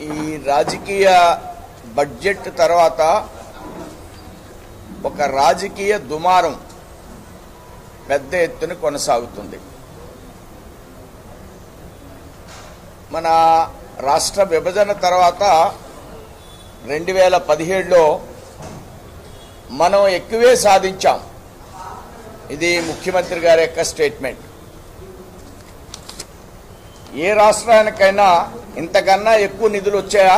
ఈ రాజకీయ బడ్జెట్ తర్వాత ఒక రాజకీయ దుమారం పెద్ద ఎత్తున కొనసాగుతుంది. మన రాష్ట్ర విభజన తర్వాత 2017లో మనం ఎక్కువే సాధించాం. ఇది ముఖ్యమంత్రి గారి యొక్క స్టేట్మెంట్. ఏ రాష్ట్రానికైనా ఇంతకన్నా ఎక్కువ నిధులు వచ్చాయా?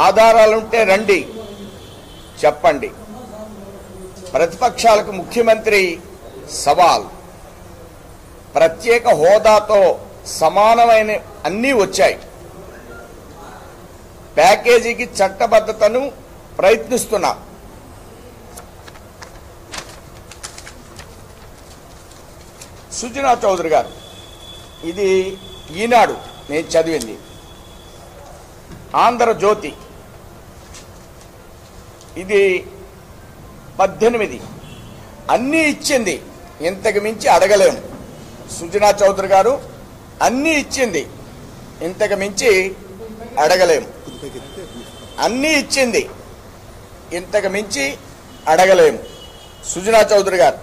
ఆధారాలుంటే రండి చెప్పండి. ప్రతిపక్షాలకు ముఖ్యమంత్రి సవాల్. ప్రత్యేక హోదాతో సమానమైన అన్నీ వచ్చాయి. ప్యాకేజీకి చట్టబద్ధతను ప్రయత్నిస్తున్నాం. సుజనా చౌదరి గారు, ఇది ఈనాడు నేను చదివింది. ఆంధ్రజ్యోతి ఇది 18. అన్నీ ఇచ్చింది, ఇంతకు మించి అడగలేము. సుజనా చౌదరి గారు అన్నీ ఇచ్చింది, ఇంతకు మించి అడగలేము. అన్నీ ఇచ్చింది, ఇంతకు మించి అడగలేము. సుజనా చౌదరి గారు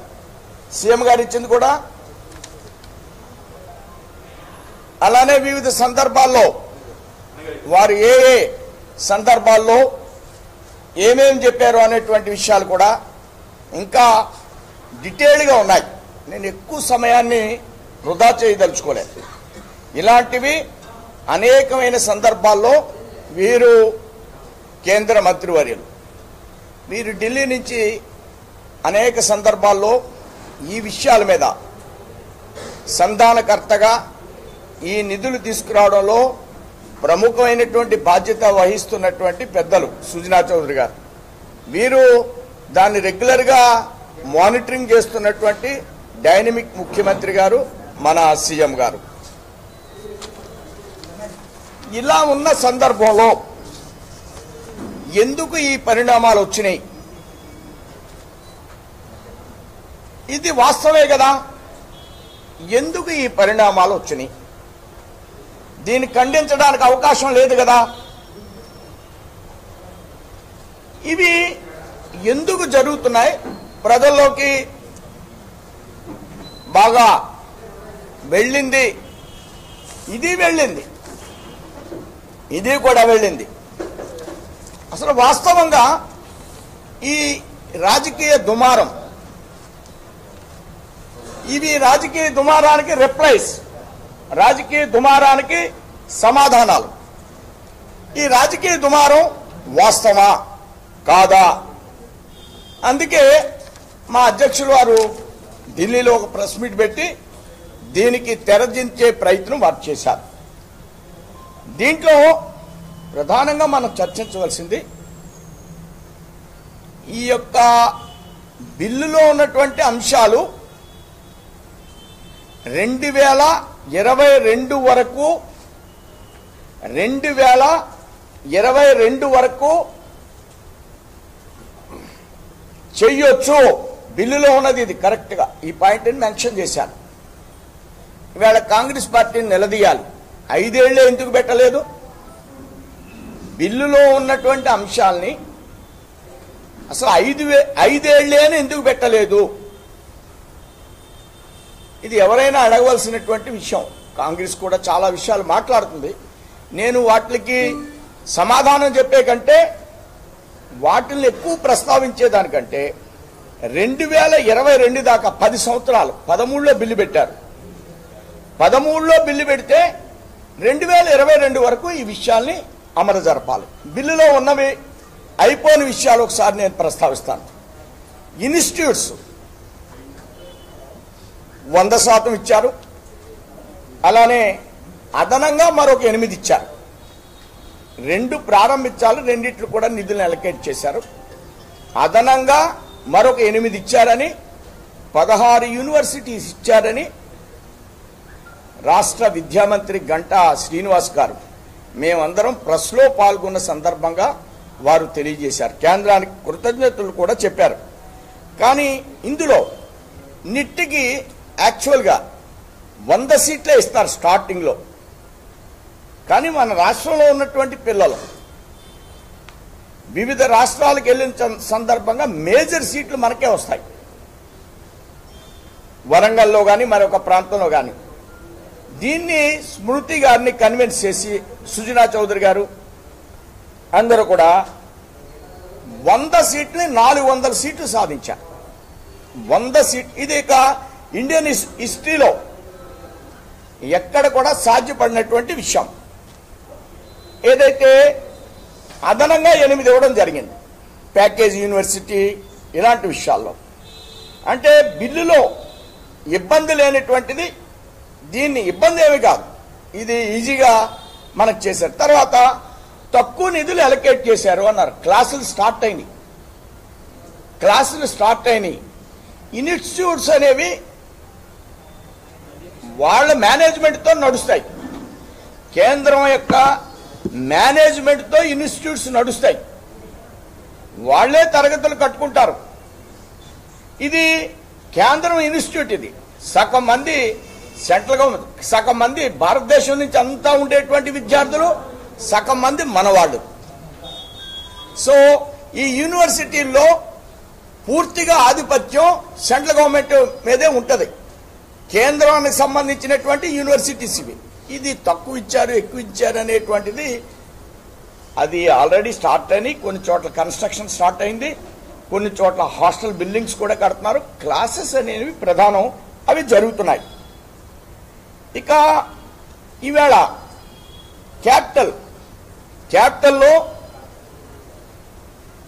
సీఎం గారు ఇచ్చింది కూడా. అలానే వివిధ సందర్భాల్లో వారు ఏ ఏ సందర్భాల్లో ఏమేం చెప్పారు అనేటువంటి విషయాలు కూడా ఇంకా డీటెయిల్డ్గా ఉన్నాయి. నేను ఎక్కువ సమయాన్ని వృధా చేయదలుచుకోలేదు. ఇలాంటివి అనేకమైన సందర్భాల్లో వీరు కేంద్ర మంత్రివర్యులు, వీరు ఢిల్లీ నుంచి అనేక సందర్భాల్లో ఈ విషయాల మీద సంధానకర్తగా ఈ నిధులు తీసుకురావడంలో ప్రముఖమైనటువంటి బాధ్యత వహిస్తున్నటువంటి పెద్దలు సుజనా చౌదరి గారు. వీరు దాన్ని రెగ్యులర్గా మానిటరింగ్ చేస్తున్నటువంటి డైనమిక్ ముఖ్యమంత్రి గారు, మన సీఎం గారు. ఇలా ఉన్న సందర్భంలో ఎందుకు ఈ పరిణామాలు వచ్చినాయి? ఇది వాస్తవే కదా. ఎందుకు ఈ పరిణామాలు వచ్చినాయి? దీన్ని ఖండించడానికి అవకాశం లేదు కదా. ఇవి ఎందుకు జరుగుతున్నాయి? ప్రజల్లోకి బాగా వెళ్ళింది, ఇది వెళ్ళింది, ఇది కూడా వెళ్ళింది. అసలు వాస్తవంగా ఈ రాజకీయ దుమారం, ఇవి రాజకీయ దుమారానికి రిప్లైస్, రాజకీయ దుమారానికి సమాధానాలు. ఈ రాజకీయ దుమారం వాస్తవా కాదా? అందుకే మా అధ్యక్షులు వారు ఢిల్లీలో ఒక ప్రెస్ మీట్ పెట్టి దీనికి తెరదించే ప్రయత్నం వారు చేశారు. దీంట్లో ప్రధానంగా మనం చర్చించవలసింది ఈ యొక్క బిల్లులో ఉన్నటువంటి అంశాలు 2022 వరకు 2022 వరకు చెయ్యొచ్చు. బిల్లులో ఉన్నది ఇది కరెక్ట్గా ఈ పాయింట్ని మెన్షన్ చేశాను. ఇవాళ కాంగ్రెస్ పార్టీని నిలదీయాలి. 5 ఏళ్లే ఎందుకు పెట్టలేదు? బిల్లులో ఉన్నటువంటి అంశాలని అసలు 5 ఏళ్లేని ఎందుకు పెట్టలేదు? ఇది ఎవరైనా అడగవలసినటువంటి విషయం. కాంగ్రెస్ కూడా చాలా విషయాలు మాట్లాడుతుంది. నేను వాటికి సమాధానం చెప్పే కంటే వాటిని ఎక్కువ ప్రస్తావించేదానికంటే 2022 దాకా 10 సంవత్సరాలు 13లో బిల్లు పెట్టారు. 13లో బిల్లు పెడితే 2022 వరకు ఈ విషయాల్ని అమలు జరపాలి. బిల్లులో ఉన్నవి అయిపోయిన విషయాలు ఒకసారి నేను ప్రస్తావిస్తాను. ఇన్స్టిట్యూట్స్ 100% ఇచ్చారు. అలానే అదనంగా మరొక 8 ఇచ్చారు. 2 ప్రారంభించాలి, 2 కూడా నిధులను అలొకేట్ చేశారు. అదనంగా మరొక 8 ఇచ్చారని, 16 యూనివర్సిటీస్ ఇచ్చారని రాష్ట్ర విద్యామంత్రి గంటా శ్రీనివాస్ గారు మేమందరం ప్రెస్లో పాల్గొన్న సందర్భంగా వారు తెలియజేశారు. కేంద్రానికి కృతజ్ఞతలు కూడా చెప్పారు. కానీ ఇందులో నిట్టికి యాక్చువల్గా 100 సీట్లే ఇస్తారు స్టార్టింగ్లో. కానీ మన రాష్ట్రంలో ఉన్నటువంటి పిల్లలు వివిధ రాష్ట్రాలకు వెళ్ళిన సందర్భంగా మేజర్ సీట్లు మనకే వస్తాయి. వరంగల్లో కానీ మరొక ప్రాంతంలో కానీ. దీన్ని స్మృతి గారిని కన్విన్స్ చేసి సుజనా చౌదరి గారు అందరూ కూడా 100 సీట్ని 400 సీట్లు సాధించారు. 100 సీట్ ఇది ఇక ఇండియన్ హిస్టరీలో ఎక్కడ కూడా సాధ్యపడినటువంటి విషయం. ఏదైతే అదనంగా 8 ఇవ్వడం జరిగింది ప్యాకేజ్ యూనివర్సిటీ ఇలాంటి విషయాల్లో, అంటే బిల్లులో ఇబ్బంది లేనటువంటిది. దీన్ని ఇబ్బంది ఏమి కాదు, ఇది ఈజీగా మనకు చేశారు. తర్వాత తక్కువ నిధులు అలొకేట్ చేశారు అన్నారు. క్లాసులు స్టార్ట్ అయినాయి. ఇన్స్టిట్యూట్స్ అనేవి వాళ్ళ మేనేజ్మెంట్తో నడుస్తాయి. కేంద్రం యొక్క మేనేజ్మెంట్తో ఇన్స్టిట్యూట్స్ నడుస్తాయి. వాళ్లే తరగతులు కట్టుకుంటారు. ఇది కేంద్రం ఇన్స్టిట్యూట్. ఇది సగం మంది సెంట్రల్ గవర్నమెంట్, సగం మంది భారతదేశం నుంచి అంతా ఉండేటువంటి విద్యార్థులు, సగం మంది మనవాళ్ళు. సో ఈ యూనివర్సిటీల్లో పూర్తిగా ఆధిపత్యం సెంట్రల్ గవర్నమెంట్ మీదే ఉంటుంది. కేంద్రానికి సంబంధించినటువంటి యూనివర్సిటీస్ ఇవి. ఇది తక్కువ ఇచ్చారు ఎక్కువ ఇచ్చారు అనేటువంటిది అది ఆల్రెడీ స్టార్ట్ అయినాయి. కొన్ని చోట్ల కన్స్ట్రక్షన్ స్టార్ట్ అయింది, కొన్ని చోట్ల హాస్టల్ బిల్డింగ్స్ కూడా కడుతున్నారు. క్లాసెస్ అనేవి ప్రధానం, అవి జరుగుతున్నాయి. ఇక ఈవేళ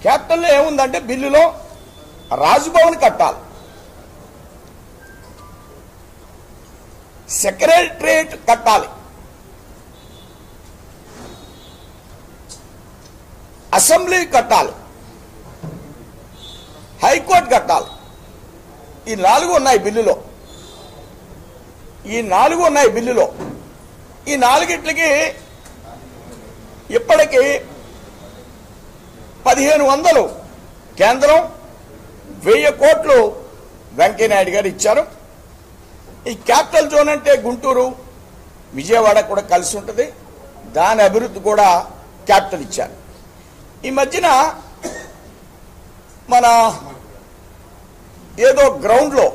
క్యాపిటల్లో ఏముందంటే బిల్లులో రాజ్భవన్ కట్టాలి, సెక్రటరియట్ కట్టాలి, అసెంబ్లీ కట్టాలి, హైకోర్టు కట్టాలి. ఈ 4 ఉన్నాయి బిల్లులో. ఈ 4గిట్లకి ఇప్పటికీ 1500 కేంద్రం, 1000 కోట్లు వెంకయ్యనాయుడు గారు ఇచ్చారు. ఈ క్యాపిటల్ జోన్ అంటే గుంటూరు, విజయవాడ కూడా కలిసి ఉంటుంది. దాని అభివృద్ధి కూడా క్యాపిటల్ ఇచ్చారు. ఈ మధ్యన మన ఏదో గ్రౌండ్లో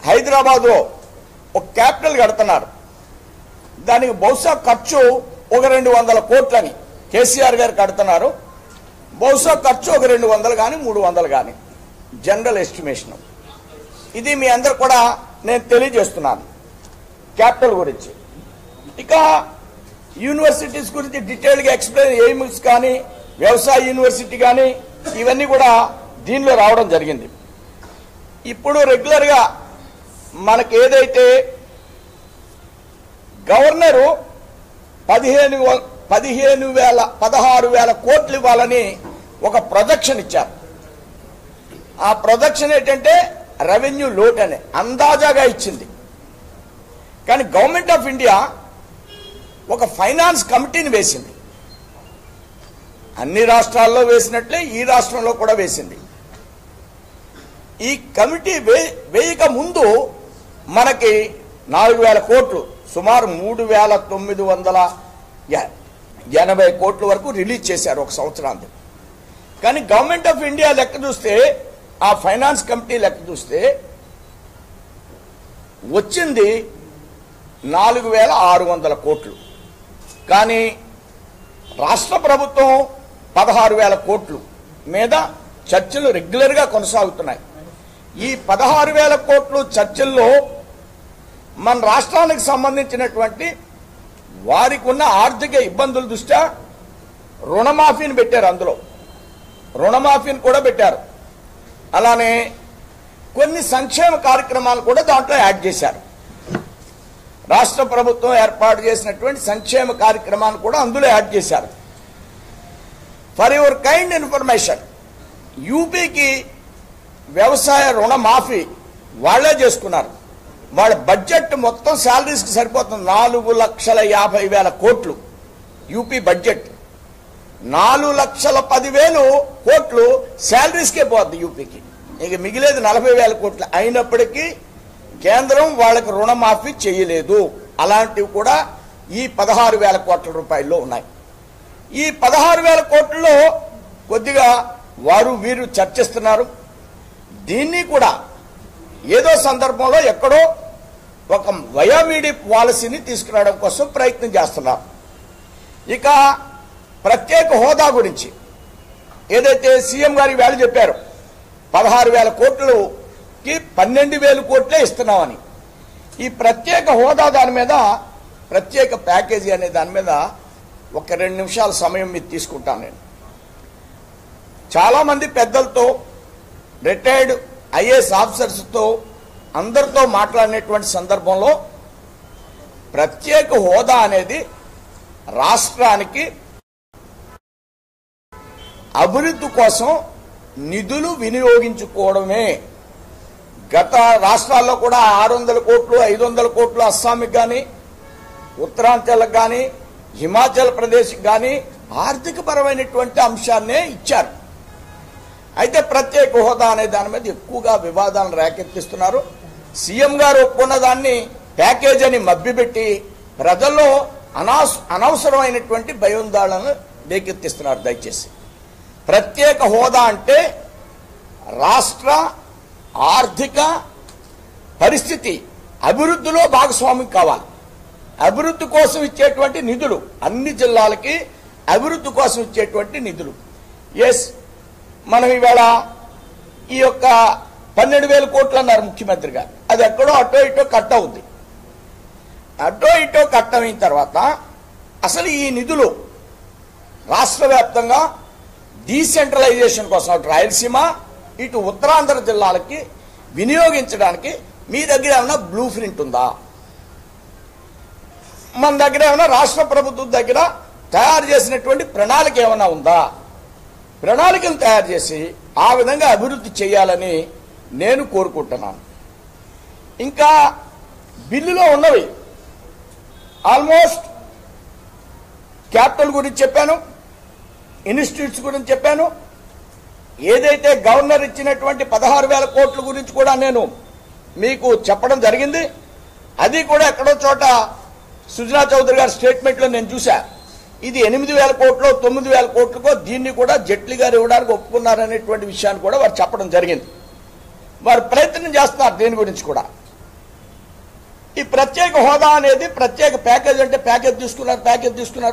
హైదరాబాద్లో ఒక క్యాపిటల్ కడుతున్నారు. దానికి బహుశా ఖర్చు ఒక 200 కోట్లని కేసీఆర్ గారు కడుతున్నారు. బహుశా ఖర్చు ఒక 200 కానీ 300 కానీ జనరల్ ఎస్టిమేషన్. ఇది మీ అందరు కూడా నేను తెలియజేస్తున్నాను క్యాపిటల్ గురించి. ఇక యూనివర్సిటీస్ గురించి డీటెయిల్గా ఎక్స్ప్లెయిన్, ఎయిమ్స్ కానీ వ్యవసాయ యూనివర్సిటీ కానీ ఇవన్నీ కూడా దీనిలో రావడం జరిగింది. ఇప్పుడు రెగ్యులర్గా మనకి ఏదైతే గవర్నరు 16,000 కోట్లు ఇవ్వాలని ఒక ప్రొజెక్షన్ ఇచ్చారు. ఆ ప్రొజెక్షన్ ఏంటంటే రెవెన్యూ లోట్ అని అందాజాగా ఇచ్చింది. కానీ గవర్నమెంట్ ఆఫ్ ఇండియా ఒక ఫైనాన్స్ కమిటీని వేసింది. అన్ని రాష్ట్రాల్లో వేసినట్లే ఈ రాష్ట్రంలో కూడా వేసింది. ఈ కమిటీ వేయక ముందు మనకి 4,000 కోట్లు, సుమారు 3,980 కోట్ల వరకు రిలీజ్ చేశారు ఒక సంవత్సరానికి. కానీ గవర్నమెంట్ ఆఫ్ ఇండియా లెక్క చూస్తే, ఆ ఫైనాన్స్ కమిటీ లెక్క చూస్తే వచ్చింది 4,600 కోట్లు. కానీ రాష్ట్ర ప్రభుత్వం 16,000 కోట్లు మీద చర్చలు రెగ్యులర్గా కొనసాగుతున్నాయి. ఈ 16,000 కోట్లు చర్చల్లో మన రాష్ట్రానికి సంబంధించినటువంటి వారికి ఉన్న ఆర్థిక ఇబ్బందుల దృష్ట్యా రుణమాఫీని పెట్టారు. అందులో రుణమాఫీని కూడా పెట్టారు. అలానే కొన్ని సంక్షేమ కార్యక్రమాలు కూడా దాంట్లో యాడ్ చేశారు. రాష్ట్ర ప్రభుత్వం ఏర్పాటు చేసినటువంటి సంక్షేమ కార్యక్రమాన్ని కూడా అందులో యాడ్ చేశారు. ఫర్ యువర్ కైండ్ ఇన్ఫర్మేషన్, యూపీకి వ్యవసాయ రుణమాఫీ వాళ్లే చేసుకున్నారు. వాళ్ళ బడ్జెట్ మొత్తం శాలరీస్కి సరిపోతుంది. 4,50,000 కోట్లు యూపీ బడ్జెట్. 4,10,000 కోట్లు శాలరీస్కే పోద్ది యూపీకి. ఇక మిగిలేదు 40,000 కోట్లు. అయినప్పటికీ కేంద్రం వాళ్ళకి రుణమాఫీ చేయలేదు. అలాంటివి కూడా ఈ 16,000 కోట్ల రూపాయల్లో ఉన్నాయి. ఈ 16,000 కోట్లలో కొద్దిగా వారు వీరు చర్చిస్తున్నారు. దీన్ని కూడా ఏదో సందర్భంలో ఎక్కడో ఒక వయోమిడి పాలసీని తీసుకురావడం కోసం ప్రయత్నం చేస్తున్నారు. ఇక ప్రత్యేక హోదా గురించి ఏదైతే సీఎం గారి వేళ చెప్పారు 16,000 కోట్లకి 12,000 కోట్లే ఇస్తున్నామని, ఈ ప్రత్యేక హోదా దాని మీద ప్రత్యేక ప్యాకేజీ అనే దాని మీద ఒక 2 నిమిషాల సమయం మీరు తీసుకుంటాను. నేను చాలామంది పెద్దలతో, రిటైర్డ్ ఐఏఎస్ ఆఫీసర్స్తో అందరితో మాట్లాడినటువంటి సందర్భంలో ప్రత్యేక హోదా అనేది రాష్ట్రానికి అభివృద్ధి కోసం నిధులు వినియోగించుకోవడమే. గత రాష్ట్రాల్లో కూడా 600 కోట్లు 500 కోట్లు అస్సాంకి కానీ, ఉత్తరాంచల్కి కానీ, హిమాచల్ ప్రదేశ్కి కానీ ఆర్థిక పరమైనటువంటి అంశాన్నే ఇచ్చారు. అయితే ప్రత్యేక హోదా అనే దాని మీద ఎక్కువగా వివాదాలను రేకెత్తిస్తున్నారు. సీఎం గారు ఒప్పుకున్న దాన్ని ప్యాకేజ్ అని మభ్యపెట్టి ప్రజల్లో అనవసరమైనటువంటి భయోందాలను రేకెత్తిస్తున్నారు. దయచేసి ప్రత్యేక హోదా అంటే రాష్ట్ర ఆర్థిక పరిస్థితి అభివృద్ధిలో భాగస్వామ్యం కావాలి. అభివృద్ధి కోసం ఇచ్చేటువంటి నిధులు, అన్ని జిల్లాలకి అభివృద్ధి కోసం ఇచ్చేటువంటి నిధులు. ఎస్, మనం ఇవాళ ఈ యొక్క 12,000 కోట్లు అన్నారు ముఖ్యమంత్రి గారు. అది ఎక్కడో అటో ఇటో కట్ అవుద్ది. అటో ఇటో కట్ అయిన తర్వాత అసలు ఈ నిధులు రాష్ట్ర వ్యాప్తంగా డీసెంట్రలైజేషన్ కోసం అటు రాయలసీమ ఇటు ఉత్తరాంధ్ర జిల్లాలకి వినియోగించడానికి మీ దగ్గర ఏమైనా బ్లూ ప్రింట్ ఉందా? మన దగ్గర ఏమైనా రాష్ట్ర ప్రభుత్వం దగ్గర తయారు చేసినటువంటి ప్రణాళిక ఏమైనా ఉందా? ప్రణాళికను తయారు చేసి ఆ విధంగా అభివృద్ధి చేయాలని నేను కోరుకుంటున్నాను. ఇంకా బిల్లులో ఉన్నవి ఆల్మోస్ట్ క్యాపిటల్ గురించి చెప్పాను, ఇన్స్టిట్యూట్స్ గురించి చెప్పాను. ఏదైతే గవర్నర్ ఇచ్చినటువంటి 16,000 కోట్ల గురించి కూడా నేను మీకు చెప్పడం జరిగింది. అది కూడా ఎక్కడో చోట సుజనా చౌదరి గారి స్టేట్మెంట్లో నేను చూసా. ఇది 8,000 కోట్లు 9,000 కోట్లకో దీన్ని కూడా జైట్లీ గారు ఇవ్వడానికి ఒప్పుకున్నారనేటువంటి విషయాన్ని కూడా వారు చెప్పడం జరిగింది. వారు ప్రయత్నం చేస్తున్నారు దీని గురించి కూడా. ఈ ప్రత్యేక హోదా అనేది ప్రత్యేక ప్యాకేజ్ అంటే ప్యాకేజ్ తీసుకున్నారు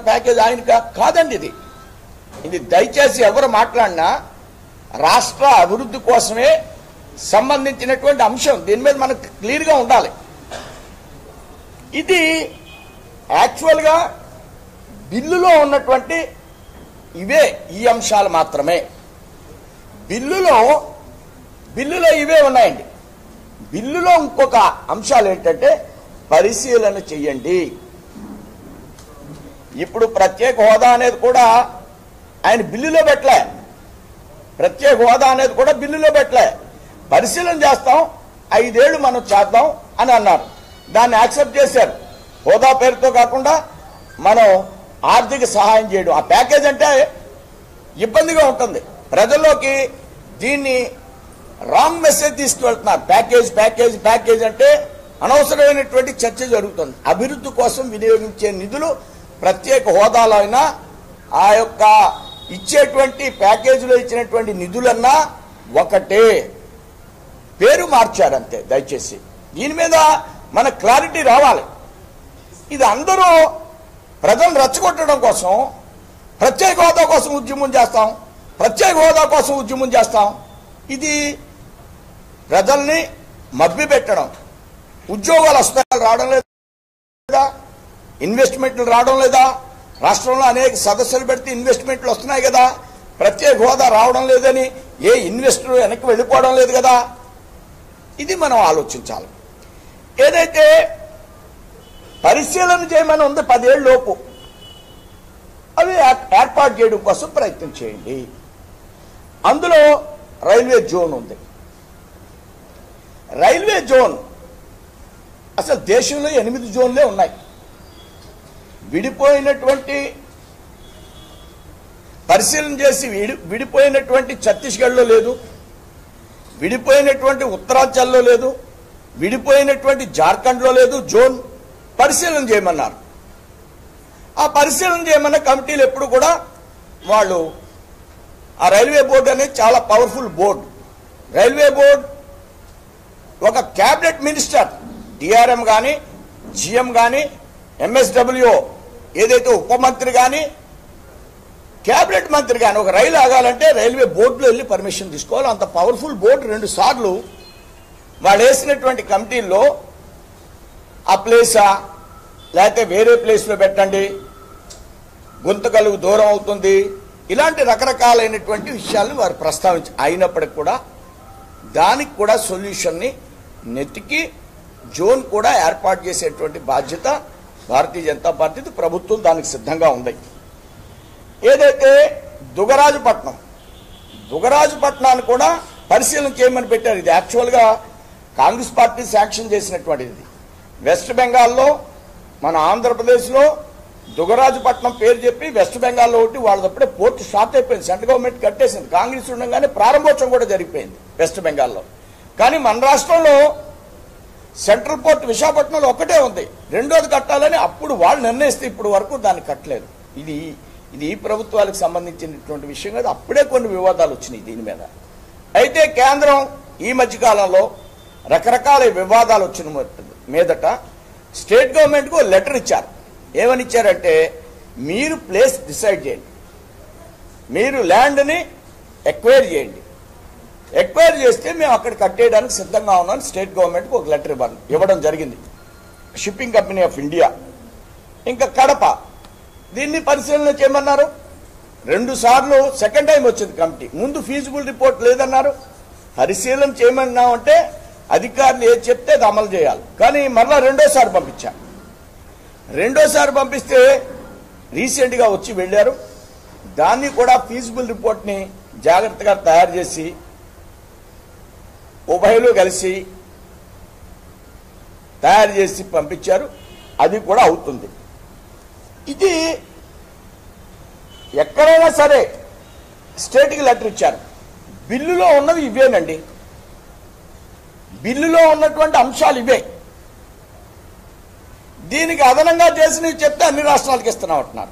ప్యాకేజ్ ఆయన కాదండి. ఇది దయచేసి ఎవరు మాట్లాడినా రాష్ట్ర అభివృద్ధి కోసమే సంబంధించినటువంటి అంశం. దీని మీద మనకు క్లియర్గా ఉండాలి. ఇది యాక్చువల్గా బిల్లులో ఉన్నటువంటి ఈ అంశాలు మాత్రమే. బిల్లులో ఇవే ఉన్నాయండి. బిల్లులో ఇంకొక అంశాలు ఏంటంటే పరిశీలన చెయ్యండి. ఇప్పుడు ప్రత్యేక హోదా అనేది కూడా ఆయన బిల్లులో పెట్టలే. ప్రత్యేక హోదా అనేది కూడా బిల్లులో పెట్టలే. పరిశీలన చేస్తాం, 5 ఏళ్లు మనం చేద్దాం అని అన్నారు. దాన్ని యాక్సెప్ట్ చేశారు. హోదా పేరుతో కాకుండా మనం ఆర్థిక సహాయం చేయడం. ఆ ప్యాకేజ్ అంటే ఇబ్బందిగా ఉంటుంది. ప్రజల్లోకి దీన్ని రాంగ్ మెసేజ్ తీసుకువెళ్తున్నారు. ప్యాకేజ్ అంటే అనవసరమైనటువంటి చర్చ జరుగుతుంది. అభివృద్ధి కోసం వినియోగించే నిధులు ప్రత్యేక హోదాలో అయినా ఆ యొక్క ఇచ్చేటువంటి ప్యాకేజీలో ఇచ్చినటువంటి నిధులన్నా ఒకటే, పేరు మార్చారంతే. దయచేసి దీని మీద మన క్లారిటీ రావాలి. ఇది అందరూ ప్రజలను రెచ్చగొట్టడం కోసం ప్రత్యేక హోదా కోసం ఉద్యమం చేస్తాం. ఇది ప్రజల్ని మభ్యపెట్టడం. ఉద్యోగాలు వస్తాయి రావడం లేదా? ఇన్వెస్ట్మెంట్లు రావడం లేదా? రాష్ట్రంలో అనేక సదస్సులు పెడితే ఇన్వెస్ట్మెంట్లు వస్తున్నాయి కదా. ప్రత్యేక హోదా రావడం లేదని ఏ ఇన్వెస్టర్ వెనక్కి వెళ్ళిపోవడం లేదు కదా. ఇది మనం ఆలోచించాలి. ఏదైతే పరిశీలన చేయమని ఉంది 10 ఏళ్ళ లోపు, అవి ఏర్పాటు చేయడం కోసం ప్రయత్నం చేయండి. అందులో రైల్వే జోన్ ఉంది. రైల్వే జోన్ అసలు దేశంలో 8 జోన్లే ఉన్నాయి. విడిపోయినటువంటి పరిశీలన చేసి విడిపోయినటువంటి ఛత్తీస్గఢ్లో లేదు, విడిపోయినటువంటి ఉత్తరాంచల్లో లేదు, విడిపోయినటువంటి జార్ఖండ్లో లేదు. జోన్ పరిశీలన చేయమన్నారు. ఆ పరిశీలన చేయమన్న కమిటీలు ఎప్పుడు కూడా వాళ్ళు ఆ రైల్వే బోర్డు అనేది చాలా పవర్ఫుల్ బోర్డు. రైల్వే బోర్డు ఒక క్యాబినెట్ మినిస్టర్ డిఆర్ఎం కానీ, జిఎం కానీ, ఎంఎస్డబ్ల్యూ ఏదైతే ఉప మంత్రి కానీ, క్యాబినెట్ మంత్రి కానీ ఒక రైలు ఆగాలంటే రైల్వే బోర్డులో వెళ్ళి పర్మిషన్ తీసుకోవాలి. అంత పవర్ఫుల్ బోర్డు 2 సార్లు వాళ్ళు వేసినటువంటి కమిటీల్లో ఆ ప్లేసా లేకపోతే వేరే ప్లేస్లో పెట్టండి, గుంతకలుగు దూరం అవుతుంది, ఇలాంటి రకరకాలైనటువంటి విషయాలను వారు ప్రస్తావించి అయినప్పటికీ కూడా దానికి కూడా సొల్యూషన్ని నెతికి జోన్ కూడా ఏర్పాటు చేసేటువంటి బాధ్యత భారతీయ జనతా పార్టీ ప్రభుత్వం దానికి సిద్ధంగా ఉంది. ఏదైతే దుగరాజుపట్నాన్ని కూడా పరిశీలన చేయమని పెట్టారు. ఇది యాక్చువల్గా కాంగ్రెస్ పార్టీ శాంక్షన్ చేసినటువంటిది. వెస్ట్ బెంగాల్లో, మన ఆంధ్రప్రదేశ్లో దుగరాజుపట్నం పేరు చెప్పి వెస్ట్ బెంగాల్లో ఒకటి వాళ్ళదప్పుడే పోర్టు స్టార్ట్ అయిపోయింది. సెంట్రల్ గవర్నమెంట్ కట్టేసింది. కాంగ్రెస్ ఉండగానే ప్రారంభోత్సవం కూడా జరిగిపోయింది వెస్ట్ బెంగాల్లో. కానీ మన రాష్ట్రంలో సెంట్రల్ పోర్ట్ విశాఖపట్నంలో ఒకటే ఉంది. రెండోది కట్టాలని అప్పుడు వాళ్ళు నిర్ణయిస్తే ఇప్పుడు వరకు దాన్ని కట్టలేదు. ఇది ఈ ప్రభుత్వాలకు సంబంధించినటువంటి విషయం కాదు. అప్పుడే కొన్ని వివాదాలు వచ్చినాయి దీని మీద. అయితే కేంద్రం ఈ మధ్యకాలంలో రకరకాల వివాదాలు వచ్చిన మీదట స్టేట్ గవర్నమెంట్కు లెటర్ ఇచ్చారు. ఏమని ఇచ్చారంటే, మీరు ప్లేస్ డిసైడ్ చేయండి, మీరు ల్యాండ్ని ఎక్వైర్ చేయండి, ఎక్వైర్ చేస్తే మేము అక్కడ కట్టేయడానికి సిద్ధంగా ఉన్నామని స్టేట్ గవర్నమెంట్కి ఒక లెటర్ ఇవ్వడం జరిగింది. Shipping company of India. ఇంకా కడప దీన్ని పరిశీలన చేయమన్నారు. 2 సార్లు సెకండ్ టైం వచ్చింది కమిటీ. ముందు ఫీజిబుల్ రిపోర్ట్ లేదన్నారు. పరిశీలన చేయమన్నామంటే అధికారులు ఏది చెప్తే అది అమలు చేయాలి. కానీ మరలా రెండోసారి పంపిస్తే రీసెంట్గా వచ్చి వెళ్ళారు. దాన్ని కూడా ఫీజిబుల్ రిపోర్ట్ని జాగ్రత్తగా తయారు చేసి ఉభయలు కలిసి తయారు చేసి పంపించారు. అది కూడా అవుతుంది. ఇది ఎక్కడైనా సరే స్టేట్కి లెటర్ ఇచ్చారు. బిల్లులో ఉన్నవి ఇవేనండి. బిల్లులో ఉన్నటువంటి అంశాలు ఇవే. దీనికి అదనంగా చేసినవి చెప్తే అన్ని రాష్ట్రాలకి ఇస్తున్నామంటున్నారు.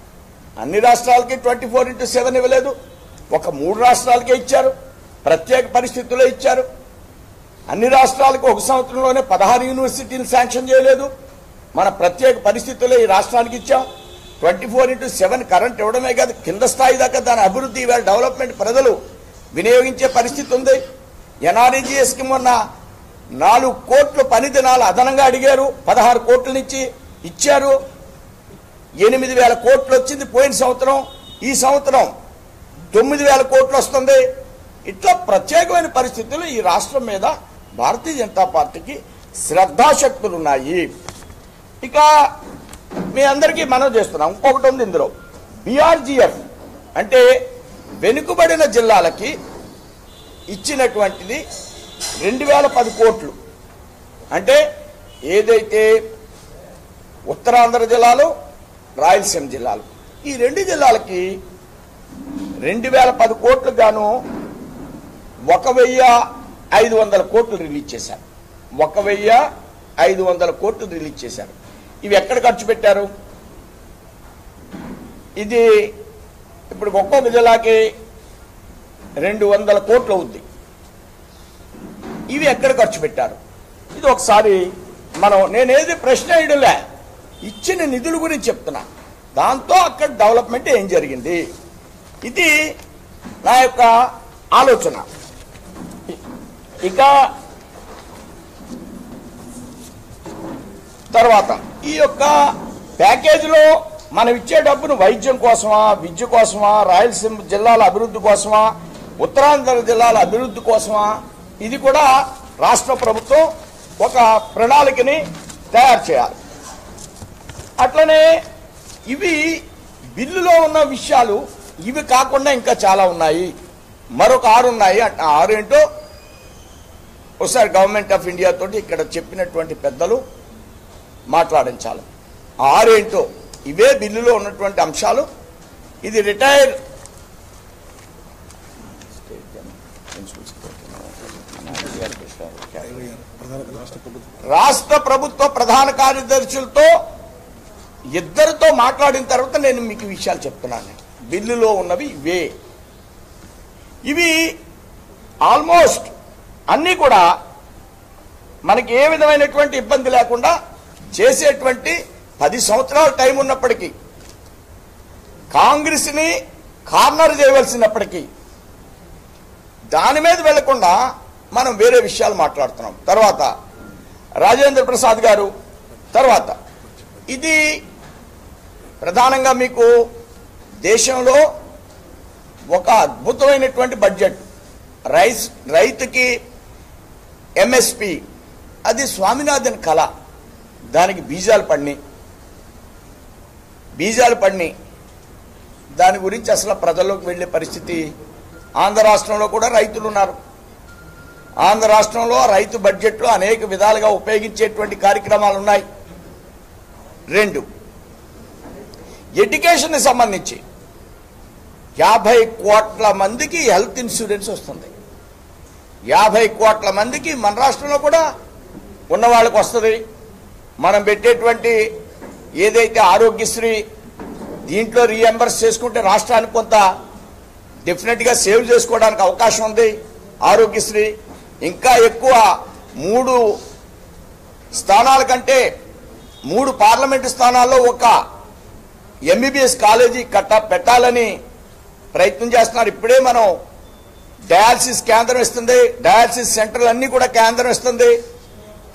అన్ని రాష్ట్రాలకి 24/7 ఇవ్వలేదు. ఒక 3 రాష్ట్రాలకే ఇచ్చారు. ప్రత్యేక పరిస్థితుల్లో ఇచ్చారు. అన్ని రాష్ట్రాలకు ఒక సంవత్సరంలోనే 16 యూనివర్సిటీలు శాంక్షన్ చేయలేదు. మన ప్రత్యేక పరిస్థితుల్లో ఈ రాష్ట్రానికి ఇచ్చాం. 24/7 కరెంట్ ఇవ్వడమే కాదు, కింద స్థాయి దాకా దాని అభివృద్ధి డెవలప్మెంట్ ప్రజలు వినియోగించే పరిస్థితి ఉంది. ఎన్ఆర్ఈజీఎస్కి మొన్న 4 కోట్ల పని దినాలు అదనంగా అడిగారు. 16 కోట్లనిచ్చి ఇచ్చారు. 8,000 కోట్లు వచ్చింది పోయిన సంవత్సరం. ఈ సంవత్సరం 9,000 కోట్లు వస్తుంది. ఇట్లా ప్రత్యేకమైన పరిస్థితులు ఈ రాష్ట్రం మీద భారతీయ జనతా పార్టీకి శ్రద్ధాశక్తులు ఉన్నాయి. ఇక మీ అందరికీ మనం చేస్తున్నాం. ఇంకొకటి ఉంది ఇందులో, బీఆర్జీఎఫ్ అంటే వెనుకబడిన జిల్లాలకి ఇచ్చినటువంటిది 2010 కోట్లు. అంటే ఏదైతే ఉత్తరాంధ్ర జిల్లాలు, రాయలసీమ జిల్లాలు, ఈ 2 జిల్లాలకి 2010 కోట్లు గాను 1,500 కోట్లు రిలీజ్ చేశారు. 1,500 కోట్లు రిలీజ్ చేశారు. ఇవి ఎక్కడ ఖర్చు పెట్టారు? ఇది ఇప్పుడు ఒక్కొక్క జిల్లాకి 200 కోట్లు అవుద్ది. ఇవి ఎక్కడ ఖర్చు పెట్టారు? ఇది ఒకసారి నేనేది ప్రశ్న వేయడంలే, ఇచ్చిన నిధుల గురించి చెప్తున్నా. దాంతో అక్కడ డెవలప్మెంట్ ఏం జరిగింది, ఇది నా యొక్క ఆలోచన. ఇక తర్వాత ఈ యొక్క ప్యాకేజీలో మనం ఇచ్చే డబ్బును వైద్యం కోసమా, విద్య కోసమా, రాయలసీమ జిల్లాల అభివృద్ధి కోసమా, ఉత్తరాంధ్ర జిల్లాల అభివృద్ధి కోసమా, ఇది కూడా రాష్ట్ర ప్రభుత్వం ఒక ప్రణాళికని తయారు చేయాలి. అట్లనే ఇవి బిల్లులో ఉన్న విషయాలు ఇవి కాకుండా ఇంకా చాలా ఉన్నాయి. మరొక 6 ఉన్నాయి. 6 ఏంటో ఒకసారి గవర్నమెంట్ ఆఫ్ ఇండియా తోటి ఇక్కడ చెప్పినటువంటి పెద్దలు మాట్లాడించాలి. 6 ఏంటో ఇవే బిల్లులో ఉన్నటువంటి అంశాలు. ఇది రిటైర్ రాష్ట్ర ప్రభుత్వ ప్రధాన కార్యదర్శులతో ఇద్దరితో మాట్లాడిన తర్వాత నేను మీకు విషయాలు చెప్తున్నాను. బిల్లులో ఉన్నవి ఇవే. ఇవి ఆల్మోస్ట్ అన్నీ కూడా మనకి ఏ విధమైనటువంటి ఇబ్బంది లేకుండా చేసేటువంటి 10 సంవత్సరాల టైం ఉన్నప్పటికీ, కాంగ్రెస్ని కార్నర్ చేయవలసినప్పటికీ దాని మీద వెళ్లకుండా మనం వేరే విషయాలు మాట్లాడుతున్నాం. తర్వాత రాజేంద్ర ప్రసాద్ గారు, తర్వాత ఇది ప్రధానంగా మీకు దేశంలో ఒక అద్భుతమైనటువంటి బడ్జెట్. రైతుకి ఎంఎస్పి, అది స్వామినాథన్ కళ. దానికి బీజాలు పడినాయి. దాని గురించి అసలు ప్రజల్లోకి వెళ్లే పరిస్థితి. ఆంధ్ర రాష్ట్రంలో కూడా రైతులు ఉన్నారు. ఆంధ్ర రాష్ట్రంలో రైతు బడ్జెట్లో అనేక విధాలుగా ఉపయోగించేటువంటి కార్యక్రమాలు ఉన్నాయి. 2, ఎడ్యుకేషన్ సంబంధించి 50 కోట్ల మందికి హెల్త్ ఇన్సూరెన్స్ వస్తుంది. 50 కోట్ల మందికి మన రాష్ట్రంలో కూడా ఉన్న వాళ్ళకి వస్తుంది. మనం పెట్టేటువంటి ఏదైతే ఆరోగ్యశ్రీ, దీంట్లో రీఎంబర్స్ చేసుకుంటే రాష్ట్రానికి కొంత డెఫినెట్గా సేవ్ చేసుకోవడానికి అవకాశం ఉంది. ఆరోగ్యశ్రీ ఇంకా ఎక్కువ 3 స్థానాల కంటే 3 పార్లమెంటు స్థానాల్లో ఒక ఎంబీబీఎస్ కాలేజీ పెట్టాలని ప్రయత్నం చేస్తున్నారు. ఇప్పుడే మనం డయాలసిస్ కేంద్రం ఇస్తుంది, డయాలసిస్ సెంటర్లు అన్నీ కూడా కేంద్రం ఇస్తుంది.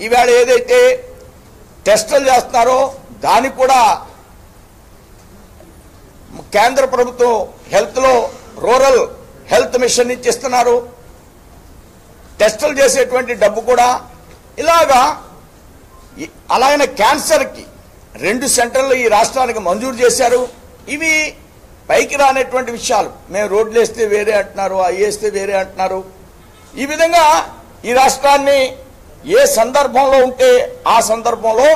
ఈవేళ ఏదైతే టెస్టులు చేస్తున్నారో దానికి కూడా కేంద్ర ప్రభుత్వం హెల్త్లో రూరల్ హెల్త్ మిషన్ నుంచి ఇస్తున్నారు. టెస్టులు చేసేటువంటి డబ్బు కూడా ఇలాగా. అలాగే క్యాన్సర్కి 2 సెంటర్లు ఈ రాష్ట్రానికి మంజూరు చేశారు. ఇవి పైకి రానటువంటి విషయాలు. మేము రోడ్లు వేస్తే వేరే అంటున్నారు, అవి వేస్తే వేరే అంటున్నారు. ఈ విధంగా ఈ రాష్ట్రాన్ని ఏ సందర్భంలో ఉంటే ఆ సందర్భంలో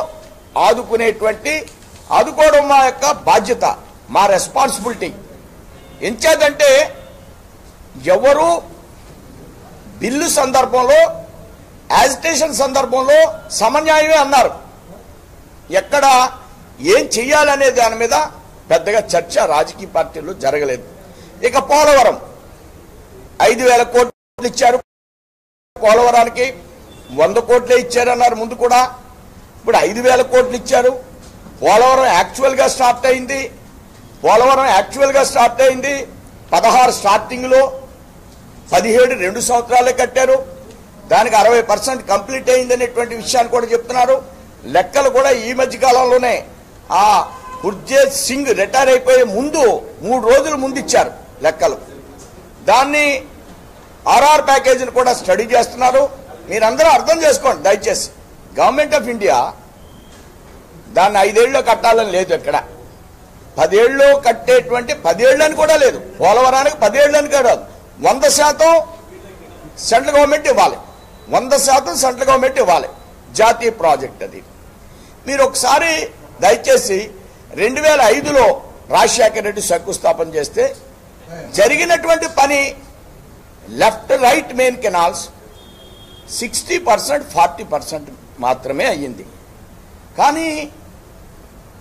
ఆదుకోవడం మా యొక్క బాధ్యత, మా రెస్పాన్సిబిలిటీ. ఎంచేదంటే ఎవరు బిల్లు సందర్భంలో, యాజిటేషన్ సందర్భంలో సమన్యాయమే అన్నారు. ఎక్కడ ఏం చెయ్యాలనే దాని మీద పెద్దగా చర్చ రాజకీయ పార్టీల్లో జరగలేదు. ఇక పోలవరం 5,000 కోట్లు ఇచ్చారు. పోలవరానికి 100 కోట్లే ఇచ్చారన్నారు ముందు కూడా. ఇప్పుడు 5,000 కోట్లు ఇచ్చారు. పోలవరం యాక్చువల్గా స్టార్ట్ అయింది. 16 స్టార్టింగ్లో 17 2 సంవత్సరాలే కట్టారు. దానికి 60% కంప్లీట్ అయింది అనేటువంటి విషయాన్ని కూడా చెప్తున్నారు. లెక్కలు కూడా ఈ మధ్య కాలంలోనే ఆ గుర్జేత్ సింగ్ రిటైర్ అయిపోయే ముందు 3 రోజుల ముందు ఇచ్చారు లెక్కలు. దాన్ని ఆర్ఆర్ ప్యాకేజీని కూడా స్టడీ చేస్తున్నారు. మీరందరూ అర్థం చేసుకోండి దయచేసి. గవర్నమెంట్ ఆఫ్ ఇండియా దాన్ని 5 ఏళ్ళలో కట్టాలని లేదు. ఇక్కడ 10 ఏళ్ళు కట్టేటువంటి 10 ఏళ్ళని కూడా లేదు. పోలవరానికి 10 ఏళ్ళని కాదు, 100% సెంట్రల్ గవర్నమెంట్ ఇవ్వాలి. 100% సెంట్రల్ గవర్నమెంట్ ఇవ్వాలి. జాతీయ ప్రాజెక్ట్ అది. మీరు ఒకసారి దయచేసి 2005లో రాజశేఖర రెడ్డి శంకుస్థాపన చేస్తే జరిగినటువంటి పని లెఫ్ట్ రైట్ మెయిన్ కెనాల్స్ 60% 40% మాత్రమే అయ్యింది. కానీ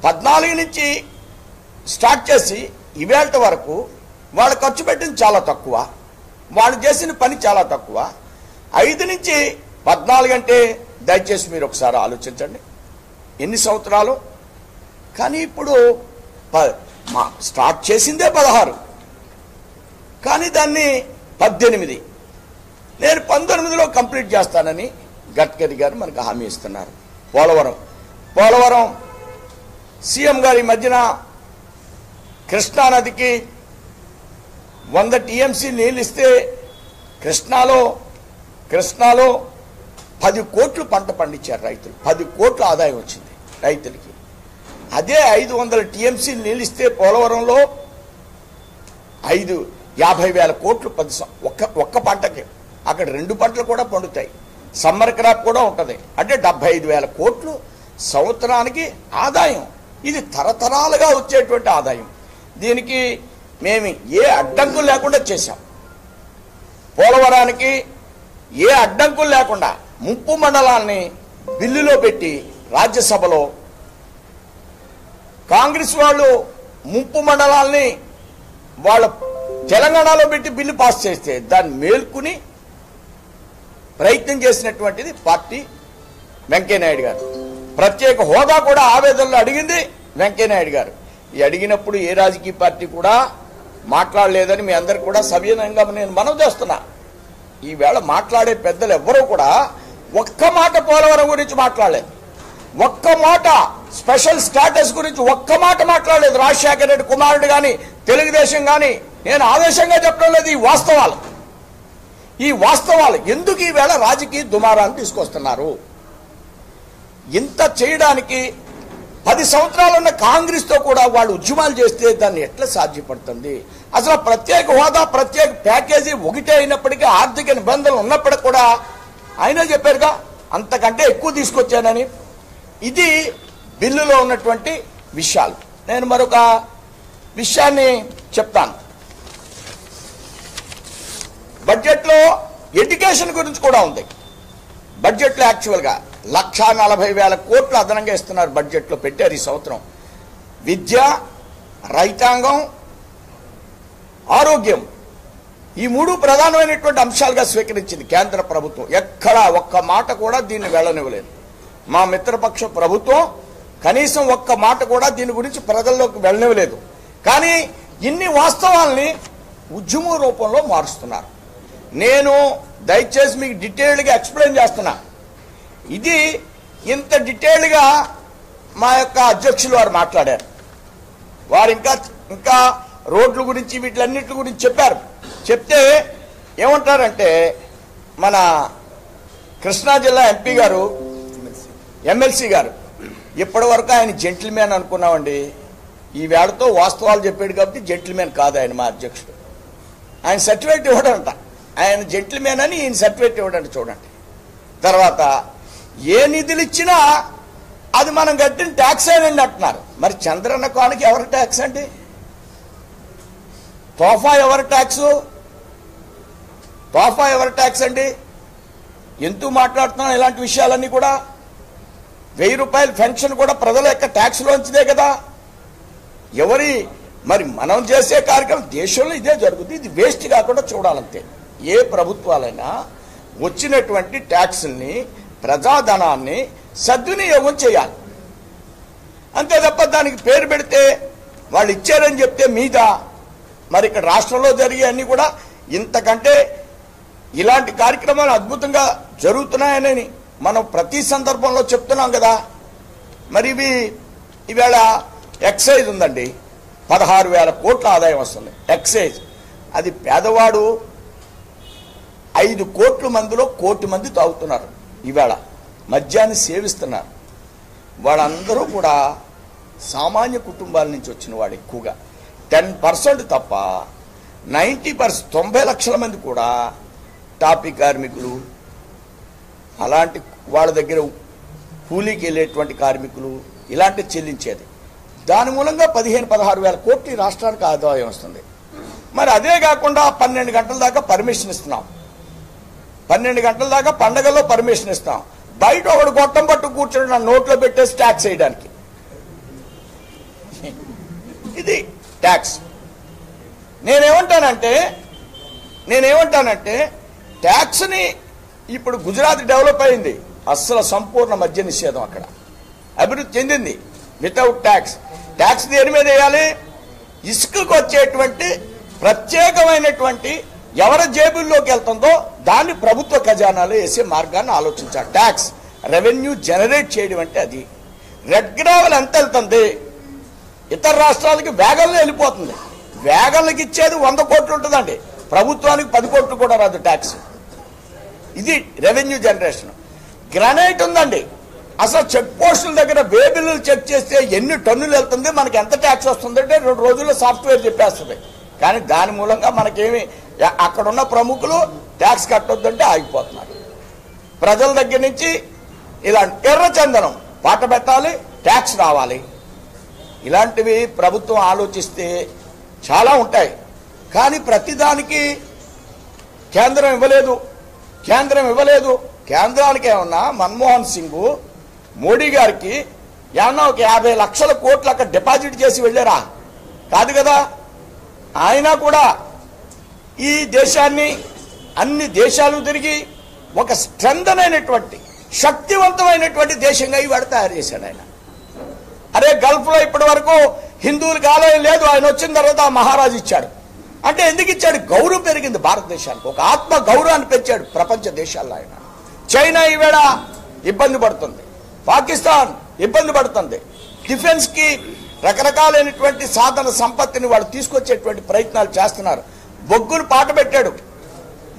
14 నుంచి స్టార్ట్ చేసి ఇవేళ వరకు వాళ్ళు ఖర్చు పెట్టింది చాలా తక్కువ, వాళ్ళు చేసిన పని చాలా తక్కువ. 5 నుంచి 14 అంటే దయచేసి మీరు ఒకసారి ఆలోచించండి ఎన్ని సంవత్సరాలు. కానీ ఇప్పుడు స్టార్ట్ చేసిందే 16, కానీ దాన్ని 18, నేను 19లో కంప్లీట్ చేస్తానని గడ్కరీ గారు మనకు హామీ ఇస్తున్నారు. పోలవరం సీఎం గారి మధ్యన కృష్ణానదికి 100 టీఎంసీ నీళ్ళు ఇస్తే కృష్ణాలో 10 కోట్లు పంట పండించారు రైతులు. 10 కోట్ల ఆదాయం వచ్చింది రైతులకి. అదే 500 టీఎంసీ నీళ్ళు ఇస్తే పోలవరంలో 50,000 కోట్లు ఒక్క పంటకి. అక్కడ 2 పంటలు కూడా పండుతాయి, సమ్మర్ క్రాప్ కూడా ఉంటుంది. అంటే 75,000 కోట్లు సంవత్సరానికి ఆదాయం. ఇది తరతరాలుగా వచ్చేటువంటి ఆదాయం. దీనికి మేము ఏ అడ్డంకులు లేకుండా చేశాం. పోలవరానికి ఏ అడ్డంకులు లేకుండా 30 మండలాల్ని బిల్లులో పెట్టి రాజ్యసభలో కాంగ్రెస్ వాళ్ళు ముంపు మండలాల్ని వాళ్ళ తెలంగాణలో పెట్టి బిల్లు పాస్ చేస్తే దాన్ని మేల్కొని ప్రయత్నం చేసినటువంటిది పార్టీ వెంకయ్యనాయుడు గారు. ప్రత్యేక హోదా కూడా ఆవేదనలో అడిగింది వెంకయ్యనాయుడు గారు. ఈ అడిగినప్పుడు ఏ రాజకీయ పార్టీ కూడా మాట్లాడలేదని మీ అందరికి కూడా సవినయంగా నేను మనవి చేస్తున్నా. ఈవేళ మాట్లాడే పెద్దలు ఎవ్వరూ కూడా ఒక్క మాట పోలవరం గురించి మాట్లాడలేదు, ఒక్క మాట స్పెషల్ స్టాటస్ గురించి ఒక్క మాట మాట్లాడలేదు. రాజశేఖర రెడ్డి కుమారుడు కానీ తెలుగుదేశం కానీ, నేను ఆవేశంగా చెప్పడం లేదు, ఈ వాస్తవాలు ఎందుకు ఈవేళ రాజకీయ దుమారాన్ని తీసుకొస్తున్నారు? ఇంత చేయడానికి 10 సంవత్సరాలున్న కాంగ్రెస్ తో కూడా వాళ్ళు ఉద్యమాలు చేస్తే దాన్ని ఎట్లా సాధ్యపడుతుంది? అసలు ప్రత్యేక హోదా ప్రత్యేక ప్యాకేజీ ఒకటే అయినప్పటికీ ఆర్థిక నిబంధనలు ఉన్నప్పటికీ కూడా ఆయన చెప్పారుగా అంతకంటే ఎక్కువ తీసుకొచ్చానని. ఇది బిల్లులో ఉన్నటువంటి విషయాలు. నేను మరొక విషయాన్ని చెప్తాను. బడ్జెట్లో ఎడ్యుకేషన్ గురించి కూడా ఉంది. బడ్జెట్లో యాక్చువల్గా 1,40,000 కోట్లు అదనంగా ఇస్తున్నారు. బడ్జెట్లో పెట్టారు ఈ సంవత్సరం. విద్య, రైతాంగం, ఆరోగ్యం ఈ 3 ప్రధానమైనటువంటి అంశాలుగా స్వీకరించింది కేంద్ర ప్రభుత్వం. ఎక్కడా ఒక్క మాట కూడా దీన్ని వెళ్ళనివ్వలేదు. మా మిత్రపక్ష ప్రభుత్వం కనీసం ఒక్క మాట కూడా దీని గురించి ప్రజల్లోకి వెళ్ళనివ్వలేదు. కానీ ఇన్ని వాస్తవాల్ని ఉద్యమ రూపంలో మారుస్తున్నారు. నేను దయచేసి మీకు డీటెయిల్డ్గా ఎక్స్ప్లెయిన్ చేస్తున్నా. ఇది ఇంత డీటెయిల్డ్గా మా యొక్క అధ్యక్షులు వారు మాట్లాడారు. వారు ఇంకా రోడ్ల గురించి వీటిలన్నిటి గురించి చెప్పారు. చెప్తే ఏమంటారంటే మన కృష్ణా జిల్లా ఎంపీ గారు, ఎమ్మెల్సీ గారు, ఇప్పటి వరకు ఆయన జెంటిల్మెన్ అనుకున్నామండి. ఈ వేళతో వాస్తవాలు చెప్పాడు కాబట్టి జెంటిల్మెన్ కాదు ఆయన. మా అధ్యక్షుడు ఆయన సర్టిఫికేట్ ఇవ్వడంట. ఆయన జెంటిల్మెన్ అని ఈయన సర్టిఫికేట్ ఇవ్వడంట. చూడండి. తర్వాత ఏ నిధులు ఇచ్చినా అది మనం కట్టిన ట్యాక్స్ అయినండి అంటున్నారు. మరి చంద్రన్న కానుక ఎవరి ట్యాక్స్ అండి? తోఫా ఎవరి ట్యాక్స్? తోఫా ఎవరి ట్యాక్స్ అండి? ఎందుకు మాట్లాడుతున్నాం ఇలాంటి విషయాలన్నీ కూడా? 1000 రూపాయల పెన్షన్ కూడా ప్రజల యొక్క ట్యాక్స్లోంచిదే కదా. మరి మనం చేసే కార్యక్రమం దేశంలో ఇదే జరుగుతుంది. ఇది వేస్ట్ కాకుండా చూడాలంతే. ఏ ప్రభుత్వాలైనా వచ్చినటువంటి ట్యాక్స్ని, ప్రజాధనాన్ని సద్వినియోగం చేయాలి అంతే తప్ప దానికి పేరు పెడితే వాళ్ళు ఇచ్చారని చెప్తే మీద మరి ఇక్కడ రాష్ట్రంలో జరిగే అన్ని కూడా ఇంతకంటే ఇలాంటి కార్యక్రమాలు అద్భుతంగా జరుగుతున్నాయని మనం ప్రతి సందర్భంలో చెప్తున్నాం కదా. మరి ఈవేళ ఎక్సైజ్ ఉందండి. 16,000 కోట్ల ఆదాయం వస్తుంది ఎక్సైజ్. అది పేదవాడు 5 కోట్ల మందిలో 1 కోటి మంది తాగుతున్నారు. ఈవేళ మద్యాన్ని సేవిస్తున్నారు. వాళ్ళందరూ కూడా సామాన్య కుటుంబాల నుంచి వచ్చిన వాడు. ఎక్కువగా 10% తప్ప 90%, 90 లక్షల మంది కూడా టాపీ కార్మికులు, అలాంటి వాళ్ళ దగ్గర కూలీకి వెళ్ళేటువంటి కార్మికులు, ఇలాంటి చెల్లించేది. దాని మూలంగా 15-16,000 కోట్లు ఈ రాష్ట్రానికి ఆదాయం వస్తుంది. మరి అదే కాకుండా 12 గంటల దాకా పర్మిషన్ ఇస్తున్నాం. 12 గంటల దాకా పండగల్లో పర్మిషన్ ఇస్తాం. బయట ఒకడు గొట్టం పట్టు కూర్చొని నా నోట్లో పెట్టేసి ట్యాక్స్ వేయడానికి. ఇది ట్యాక్స్. నేనేమంటానంటే ట్యాక్స్ని ఇప్పుడు గుజరాత్ డెవలప్ అయింది. అస్సలు సంపూర్ణ మద్య నిషేధం అక్కడ అభివృద్ధి చెందింది. Without tax. ట్యాక్స్ దేని మీద వేయాలి? ఇసుకకు వచ్చేటువంటి ప్రత్యేకమైనటువంటి ఎవరి జేబుల్లోకి వెళ్తుందో దాన్ని ప్రభుత్వ ఖజానాలో వేసే మార్గాన్ని ఆలోచించాలి. ట్యాక్స్ రెవెన్యూ జనరేట్ చేయడం అంటే అది. రెడ్ గ్రావెల్ ఎంత వెళ్తుంది? ఇతర రాష్ట్రాలకి వేగంలో వెళ్ళిపోతుంది. వేగంలోకి ఇచ్చేది 100 కోట్లు ఉంటుందండి. ప్రభుత్వానికి 10 కోట్లు కూడా రాదు ట్యాక్స్. ఇది రెవెన్యూ జనరేషన్. గ్రానైట్ ఉందండి. అసలు చెక్ పోస్టుల దగ్గర వే బిల్లులు చెక్ చేస్తే ఎన్ని టన్నులు వెళ్తుంది, మనకి ఎంత ట్యాక్స్ వస్తుందంటే 2 రోజుల్లో సాఫ్ట్వేర్ చెప్పేస్తుంది. కానీ దాని మూలంగా మనకేమి అక్కడున్న ప్రముఖులు ట్యాక్స్ కట్టొద్దంటే ఆగిపోతున్నారు. ప్రజల దగ్గర నుంచి ఇలాంటి ఎర్రచందనం పాట పెట్టాలి, ట్యాక్స్ రావాలి. ఇలాంటివి ప్రభుత్వం ఆలోచిస్తే చాలా ఉంటాయి. కానీ ప్రతిదానికి కేంద్రం ఇవ్వలేదు. కేంద్రానికి ఏమన్నా మన్మోహన్ సింగ్ మోడీ గారికి ఏమన్నా ఒక 50 లక్షల కోట్లు అక్కడ డిపాజిట్ చేసి వెళ్ళారా? కాదు కదా. ఆయన కూడా ఈ దేశాన్ని అన్ని దేశాలు తిరిగి ఒక స్ట్రెంథ్ అయినటువంటి శక్తివంతమైనటువంటి దేశంగా ఇవాళ తయారు చేశాడు ఆయన. అరే గల్ఫ్ లో ఇప్పటి వరకు హిందువులకు ఆలయం లేదు, ఆయన వచ్చిన తర్వాత మహారాజు ఇచ్చాడు. అంటే ఎందుకు ఇచ్చాడు? గౌరవం పెరిగింది భారతదేశానికి, ఒక ఆత్మ గౌరవాన్ని పెంచాడు ప్రపంచ దేశాల్లో ఆయన. చైనా ఈవేళ ఇబ్బంది పడుతుంది, పాకిస్తాన్ ఇబ్బంది పడుతుంది. డిఫెన్స్ కి రకరకాలైనటువంటి సాధన సంపత్తిని వాళ్ళు తీసుకొచ్చేటువంటి ప్రయత్నాలు చేస్తున్నారు. బొగ్గును పాట పెట్టాడు,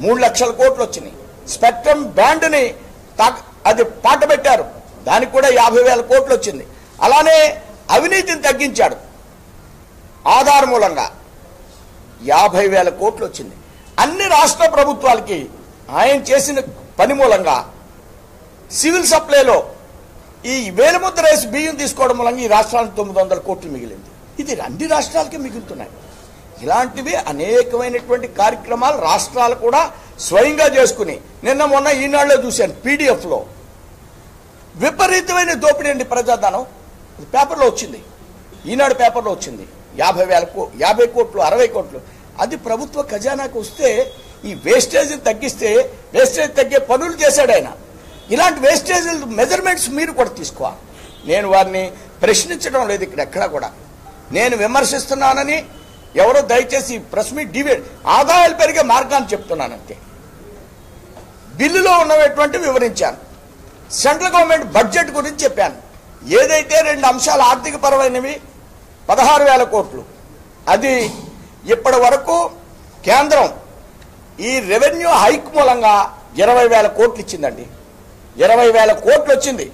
3 లక్షల కోట్లు వచ్చినాయి. స్పెక్ట్రమ్ బ్యాండ్ని అది పాట పెట్టారు, దానికి కూడా 50,000 కోట్లు వచ్చింది. అలానే అవినీతిని తగ్గించాడు, ఆధార్ మూలంగా 50,000 కోట్లు వచ్చింది. అన్ని రాష్ట్ర ప్రభుత్వాలకి ఆయన చేసిన పని మూలంగా సివిల్ సప్లైలో ఈ వేలముద్ర వేసి బియ్యం తీసుకోవడం మూలంగా ఈ రాష్ట్రానికి 900 కోట్లు మిగిలింది. ఇది అన్ని రాష్ట్రాలకి మిగులుతున్నాయి. ఇలాంటివి అనేకమైనటువంటి కార్యక్రమాలు రాష్ట్రాలు కూడా స్వయంగా చేసుకుని, నిన్న మొన్న ఈనాడులో చూశాను, పీడిఎఫ్లో విపరీతమైన దోపిడీ అండి, ప్రజాధనం. పేపర్లో వచ్చింది, ఈనాడు పేపర్లో వచ్చింది. 50 కోట్లు 60 కోట్లు. అది ప్రభుత్వ ఖజానాకు వస్తే ఈ వేస్టేజ్ని తగ్గిస్తే, వేస్టేజ్ తగ్గే పనులు చేశాడు ఆయన. ఇలాంటి వేస్టేజ్ మెజర్మెంట్స్ మీరు కూడా తీసుకోవాలి. నేను వారిని ప్రశ్నించడం లేదు ఇక్కడ ఎక్కడా కూడా. నేను విమర్శిస్తున్నానని ఎవరో దయచేసి ప్రెస్ మీట్ డిబేట్ ఆదాయాలు పెరిగే మార్గాన్ని చెప్తున్నానంతే. బిల్లులో ఉన్నటువంటి వివరించాను. సెంట్రల్ గవర్నమెంట్ బడ్జెట్ గురించి చెప్పాను. ఏదైతే 2 అంశాలు ఆర్థిక పరమైనవి 16,000 కోట్లు, అది ఇప్పటి వరకు కేంద్రం ఈ రెవెన్యూ హైక్ మూలంగా 20,000 కోట్లు ఇచ్చిందండి. 20,000 కోట్లు వచ్చింది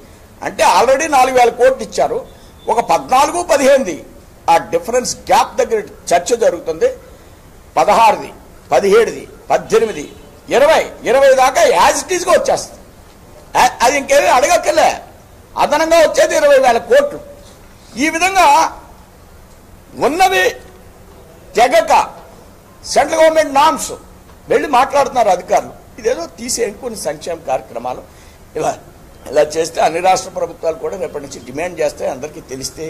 అంటే ఆల్రెడీ 4,000 కోట్లు ఇచ్చారు. ఒక 14-15 ఆ డిఫరెన్స్ గ్యాప్ దగ్గర చర్చ జరుగుతుంది. 16ది 17ది 18 20 దాకా యాజ్ ఇట్ ఈస్గా వచ్చేస్తుంది. అది ఇంకేమీ అడగక్కర్లే, అదనంగా వచ్చేది 20,000 కోట్లు. ఈ విధంగా ఉన్నవి తెగక సెంట్రల్ గవర్నమెంట్ నామ్స్ వెళ్ళి మాట్లాడుతున్నారు అధికారులు. ఇదేదో తీసేయండి కొన్ని సంక్షేమ కార్యక్రమాలు, ఇలా చేస్తే అన్ని రాష్ట్ర ప్రభుత్వాలు కూడా రేపటి నుంచి డిమాండ్ చేస్తే అందరికీ తెలిస్తే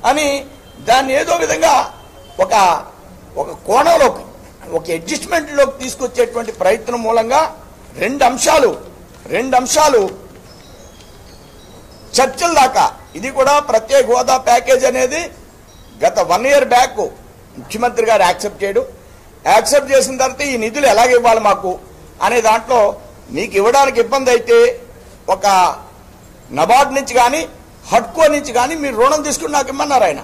అని దాన్ని ఏదో విధంగా ఒక కోణంలోకి, ఒక అడ్జస్ట్మెంట్లోకి తీసుకొచ్చేటువంటి ప్రయత్నం మూలంగా 2 అంశాలు చర్చల దాకా. ఇది కూడా ప్రత్యేక హోదా ప్యాకేజ్ అనేది గత 1 ఇయర్ బ్యాక్ ముఖ్యమంత్రి గారు యాక్సెప్ట్ చేయడం, యాక్సెప్ట్ చేసిన తర్వాత ఈ నిధులు ఎలాగ ఇవ్వాలి మాకు అనే దాంట్లో మీకు ఇవ్వడానికి ఇబ్బంది అయితే ఒక నబార్డ్ నుంచి కానీ హడ్కో నుంచి కానీ మీరు రుణం తీసుకుని నాకు ఇమ్మన్నారు ఆయన.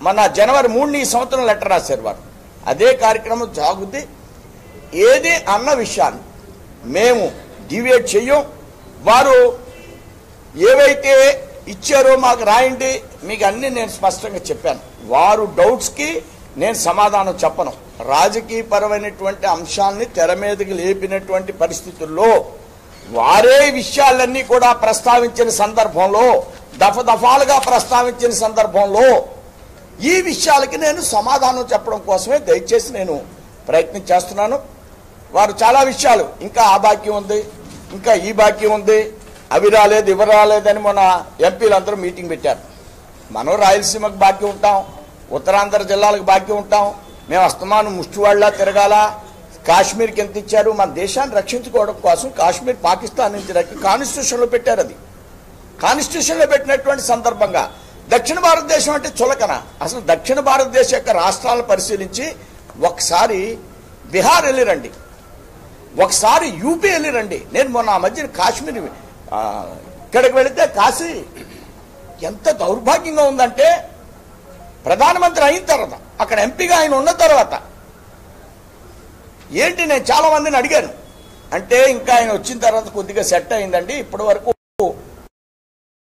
మన జనవరి 3 ఈ సంవత్సరం లెటర్ రాశారు వారు. అదే కార్యక్రమం సాగుద్ది. ఏది అన్న విషయాన్ని మేము డివియేట్ చెయ్యం. వారు ఏవైతే ఇచ్చారో మాకు రాయండి, మీకు అన్ని నేను స్పష్టంగా చెప్పాను. వారు డౌట్స్కి నేను సమాధానం చెప్పను. రాజకీయ పరమైనటువంటి అంశాలని తెర మీదకి లేపినటువంటి పరిస్థితుల్లో వారే విషయాలన్నీ కూడా ప్రస్తావించిన సందర్భంలో, దఫాలుగా ప్రస్తావించిన సందర్భంలో ఈ విషయాలకి నేను సమాధానం చెప్పడం కోసమే దయచేసి నేను ప్రయత్నం చేస్తున్నాను. వారు చాలా విషయాలు, ఇంకా ఆ బాకీ ఉంది, ఇంకా ఈ బాకీ ఉంది, అవి రాలేదు ఇవి రాలేదని మొన్న ఎంపీలందరూ మీటింగ్ పెట్టారు. మనం రాయలసీమకు బాకీ ఉంటాం, ఉత్తరాంధ్ర జిల్లాలకు బాకీ ఉంటాం, మేము అస్తమానం ముష్టివాళ్లా తిరగాల, కాశ్మీర్కి ఎంత ఇచ్చారు. మన దేశాన్ని రక్షించుకోవడం కోసం కాశ్మీర్ పాకిస్తాన్ నుంచి కాన్స్టిట్యూషన్లో పెట్టారు. అది కాన్స్టిట్యూషన్లో పెట్టినటువంటి సందర్భంగా దక్షిణ భారతదేశం అంటే చులకన. అసలు దక్షిణ భారతదేశం యొక్క రాష్ట్రాలను పరిశీలించి ఒకసారి బీహార్ వెళ్ళిరండి, ఒకసారి యూపీ వెళ్ళిరండి. నేను మొన్న ఆ మధ్యన కాశ్మీర్ ఇక్కడికి వెళితే కాశీ ఎంత దౌర్భాగ్యంగా ఉందంటే, ప్రధానమంత్రి అయిన తర్వాత అక్కడ ఎంపీగా ఆయన ఉన్న తర్వాత ఏంటి, నేను చాలా మందిని అడిగాను. అంటే ఇంకా ఆయన వచ్చిన తర్వాత కొద్దిగా సెట్ అయిందండి, ఇప్పటి వరకు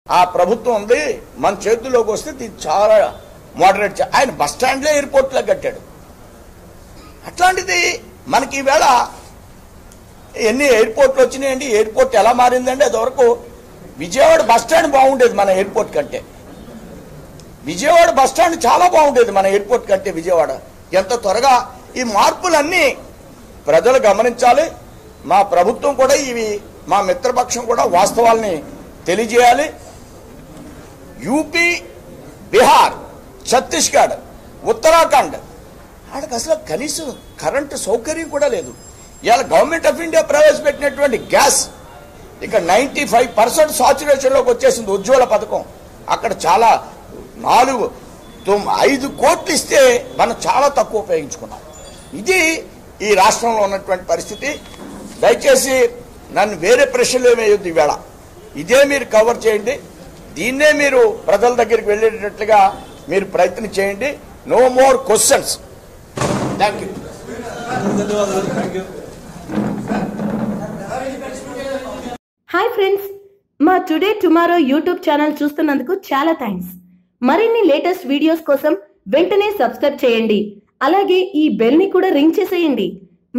ఆ ప్రభుత్వం ఉంది, మన చేతుల్లోకి వస్తే దీన్ని చాలా మోడరేట్ ఆయన బస్ స్టాండ్లో ఎయిర్పోర్ట్లో కట్టాడు. అట్లాంటిది మనకి ఈవేళ ఎన్ని ఎయిర్పోర్ట్లు వచ్చినాయండి. ఎయిర్పోర్ట్ ఎలా మారిందండి? అది వరకు విజయవాడ బస్ స్టాండ్ బాగుండేది మన ఎయిర్పోర్ట్ కంటే. విజయవాడ బస్ స్టాండ్ చాలా బాగుండేది మన ఎయిర్పోర్ట్ కంటే విజయవాడ. ఎంత త్వరగా ఈ మార్పులన్నీ ప్రజలు గమనించాలి. మా ప్రభుత్వం కూడా ఇవి, మా మిత్రపక్షం కూడా వాస్తవాల్ని తెలియజేయాలి. యూపీ, బీహార్, ఛత్తీస్గఢ్, ఉత్తరాఖండ్ వాళ్ళకి అసలు కనీసం కరెంటు సౌకర్యం కూడా లేదు. ఇవాళ గవర్నమెంట్ ఆఫ్ ఇండియా ప్రవేశపెట్టినటువంటి గ్యాస్ ఇక 95% సాచురేషన్లోకి వచ్చేసింది. ఉజ్వల పథకం అక్కడ చాలా 5 కోట్లు ఇస్తే మనం చాలా తక్కువ ఉపయోగించుకున్నాం. ఇది ఈ రాష్ట్రంలో ఉన్నటువంటి పరిస్థితి. దయచేసి నన్ను వేరే ప్రశ్నలు ఏమేయొద్దు. ఈవేళ ఇదే మీరు కవర్ చేయండి, దీన్నే మీరు ప్రజల దగ్గరికి వెళ్ళేటట్లుగా మీరు ప్రయత్నం చేయండి. No more questions. Thank you. Hi friends, మా టుడే టుమారో యూట్యూబ్ ఛానల్ చూస్తున్నందుకు చాలా థ్యాంక్స్. మరిన్ని లేటెస్ట్ వీడియోస్ కోసం వెంటనే సబ్స్క్రైబ్ చేయండి. అలాగే ఈ బెల్ ని కూడా రింగ్ చేసేయండి.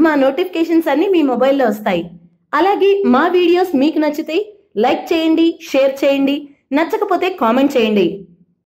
మా నోటిఫికేషన్స్ అన్ని మీ మొబైల్లో వస్తాయి. అలాగే మా వీడియోస్ మీకు నచ్చితే లైక్ చేయండి, షేర్ చేయండి, నచ్చకపోతే కామెంట్ చేయండి.